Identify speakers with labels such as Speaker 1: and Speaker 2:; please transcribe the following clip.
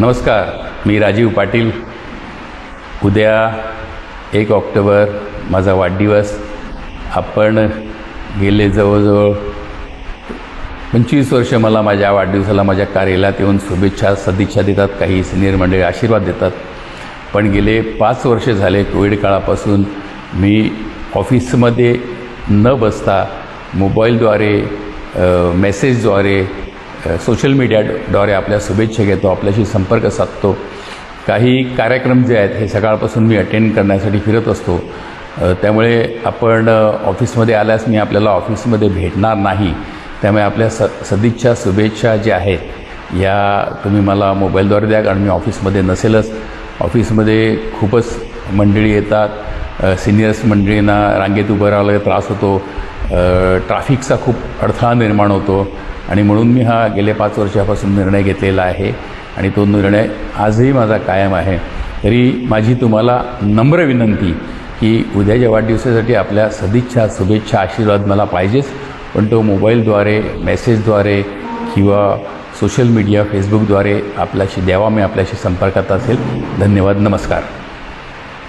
Speaker 1: नमस्कार, मी राजीव पाटील. उद्या 1 ऑक्टोबर माझा वाढदिवस. आपण गेले जवळजवळ 25 वर्ष मला माझ्या वाढदिवसाला माझ्या कार्यालयात येऊन शुभेच्छा सदिच्छा देतात. काही सिनियर मंडळी आशीर्वाद देतात. पण गेले 5 वर्ष झाले कोविड काळापासून मी ऑफिसमध्ये न बसता मोबाईलद्वारे, मेसेजद्वारे, सोशल मीडियाद्वारे आपल्या शुभेच्छा घेतो, आपल्याशी संपर्क साधतो. काही कार्यक्रम जे आहेत हे सकाळपासून मी अटेंड करण्यासाठी फिरत असतो. त्यामुळे आपण ऑफिसमध्ये आल्यास मी आपल्याला ऑफिसमध्ये भेटणार नाही. त्यामुळे आपल्या सदिच्छा शुभेच्छा ज्या आहेत या तुम्ही मला मोबाईलद्वारे द्या, कारण मी ऑफिसमध्ये नसेलच. ऑफिसमध्ये खूपच मंडळी येतात. सिनियर्स मंडळींना रांगेत उभं राहायला त्रास होतो. ट्रॅफिकचा खूप अडथळा निर्माण होतो आणि म्हणून मी हा गेल्या 5 वर्षापासून निर्णय घेतलेला आहे आणि तो निर्णय आजही माझा कायम आहे. तरी माझी तुम्हाला नम्र विनंती की उद्याच्या वाढदिवसासाठी आपल्या सदिच्छा शुभेच्छा आशीर्वाद मला पाहिजेच, पण तो मोबाईलद्वारे, मेसेजद्वारे किंवा सोशल मीडिया फेसबुकद्वारे आपल्याशी द्यावा. मी आपल्याशी संपर्कात असेल. धन्यवाद. नमस्कार.